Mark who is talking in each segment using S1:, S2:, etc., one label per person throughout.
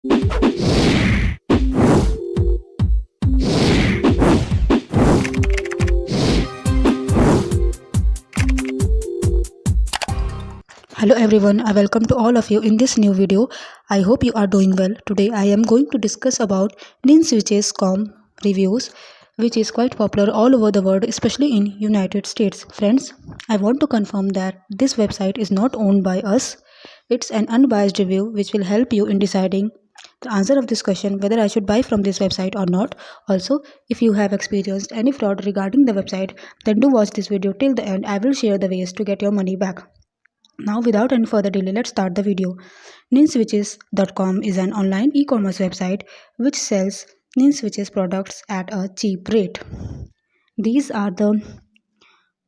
S1: Hello everyone, I welcome to all of you in this new video. I hope you are doing well. Today I am going to discuss about NinSwitches.com reviews, which is quite popular all over the world, especially in United States. Friends, I want to confirm that this website is not owned by us. It's an unbiased review which will help you in deciding the answer of this question whether I should buy from this website or not. Also, if you have experienced any fraud regarding the website, then do watch this video till the end. I will share the ways to get your money back. Now, without any further delay, let's start the video. NinSwitches.com is an online e-commerce website which sells NinSwitches products at a cheap rate. These are the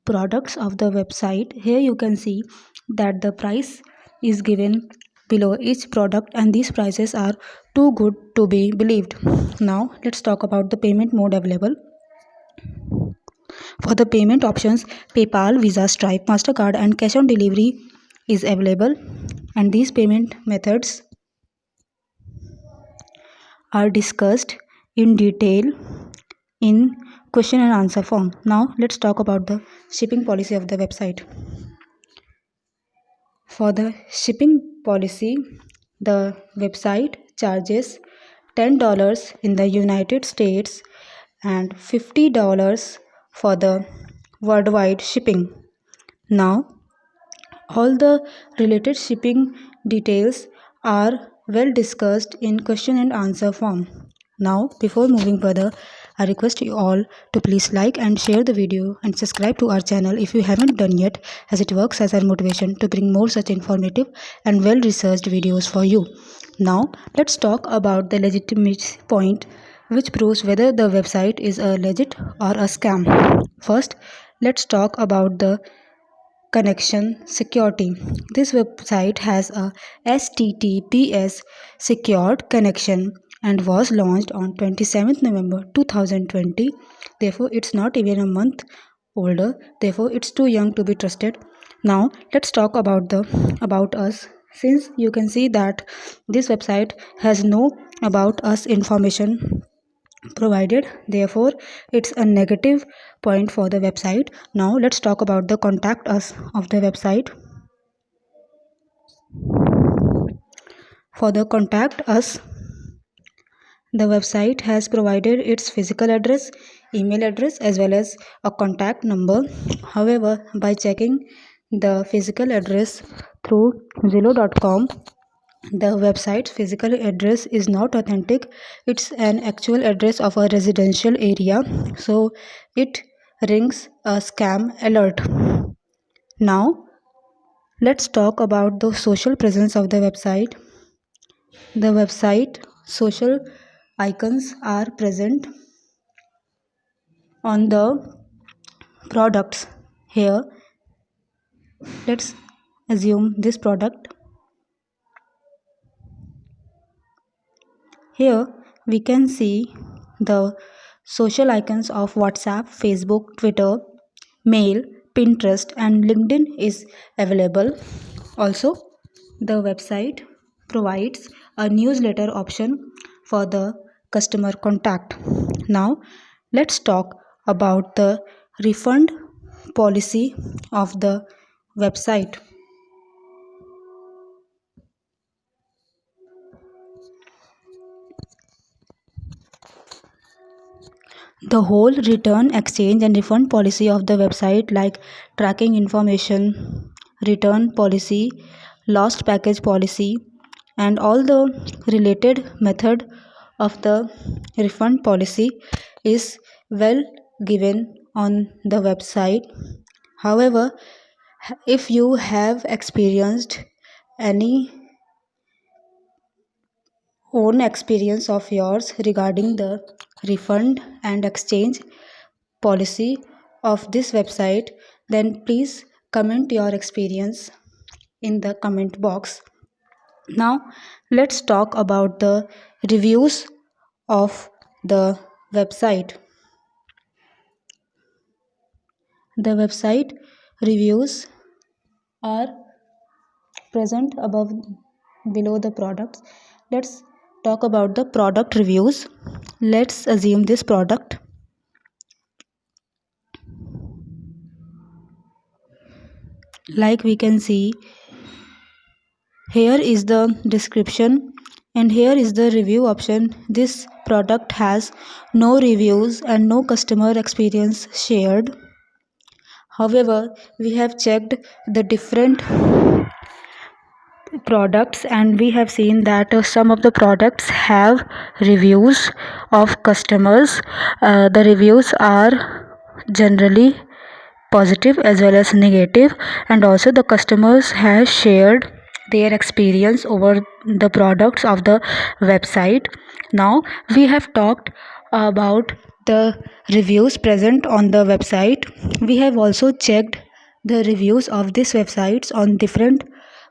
S1: products of the website. Here you can see that the price is given below each product and these prices are too good to be believed. Now, let's talk about the payment mode available. For the payment options, PayPal, Visa, Stripe, MasterCard and cash on delivery is available, and these payment methods are discussed in detail in question and answer form. Now let's talk about the shipping policy of the website. For the shipping policy, the website charges $10 in the United States and $50 for the worldwide shipping. Now all the related shipping details are well discussed in question and answer form. Now, before moving further, I request you all to please like and share the video and subscribe to our channel if you haven't done yet, as it works as our motivation to bring more such informative and well researched videos for you. Now, let's talk about the legitimacy point which proves whether the website is a legit or a scam. First, let's talk about the connection security. This website has a HTTPS secured connection and was launched on 27th November 2020. Therefore, it's not even a month older. Therefore, it's too young to be trusted. Now, let's talk about the about us. Since you can see that this website has no about us information provided, therefore it's a negative point for the website. Now let's talk about the contact us of the website. For the contact us, the website has provided its physical address, email address as well as a contact number. However, by checking the physical address through zillow.com, the website's physical address is not authentic. It's an actual address of a residential area, so it rings a scam alert. Now let's talk about the social presence of the website. The website social icons are present on the products. Here, let's assume this product. Here we can see the social icons of WhatsApp, Facebook, Twitter, Mail, Pinterest and LinkedIn is available. Also, the website provides a newsletter option for the customer contact. Now, let's talk about the refund policy of the website. The whole return, exchange and refund policy of the website, like tracking information, return policy, lost package policy and all the related method of the refund policy is well given on the website. However, if you have experienced any own experience of yours regarding the refund and exchange policy of this website, then please comment your experience in the comment box. Now let's talk about the reviews of the website. The website reviews are present above below the products. Let's talk about the product reviews. Let's assume this product. Like we can see, here is the description and here is the review option. This product has no reviews and no customer experience shared. However, we have checked the different products and we have seen that some of the products have reviews of customers. The reviews are generally positive as well as negative, and also the customers have shared their experience over the products of the website. Now we have talked about the reviews present on the website. We have also checked the reviews of these websites on different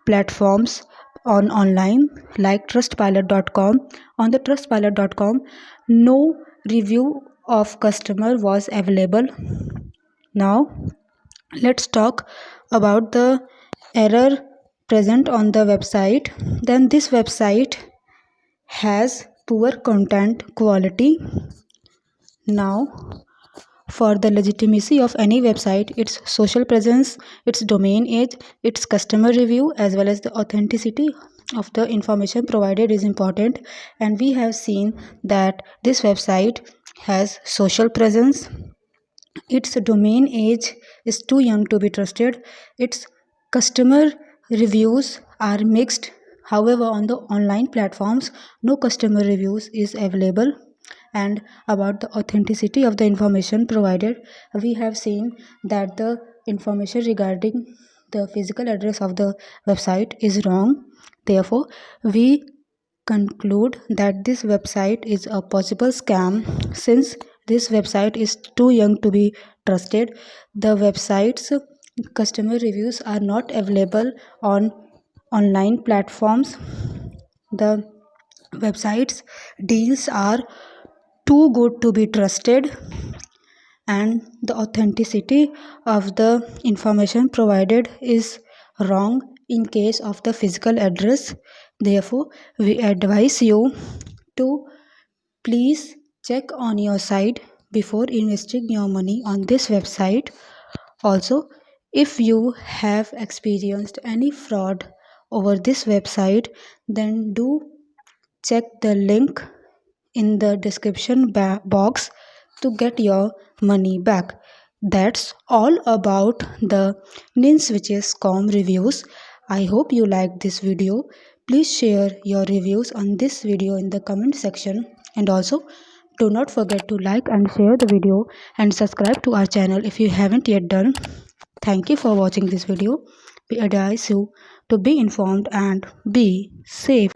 S1: platforms on online like trustpilot.com. On the trustpilot.com, no review of customer was available. Now let's talk about the error present on the website. Then this website has poor content quality. Now, for the legitimacy of any website, its social presence, its domain age, its customer review, as well as the authenticity of the information provided is important. And we have seen that this website has social presence. Its domain age is too young to be trusted. Its customer reviews are mixed. However, on the online platforms, no customer reviews is available. And about the authenticity of the information provided, we have seen that the information regarding the physical address of the website is wrong. Therefore, we conclude that this website is a possible scam since this website is too young to be trusted. The website's customer reviews are not available on online platforms. The website's deals are too good to be trusted, and the authenticity of the information provided is wrong in case of the physical address. Therefore, we advise you to please check on your site before investing your money on this website. Also, if you have experienced any fraud over this website, then do check the link in the description box to get your money back. That's all about the ninswitches.com reviews. I hope you liked this video. Please share your reviews on this video in the comment section, and also do not forget to like and share the video and subscribe to our channel if you haven't yet done. Thank you for watching this video. We advise you to be informed and be safe.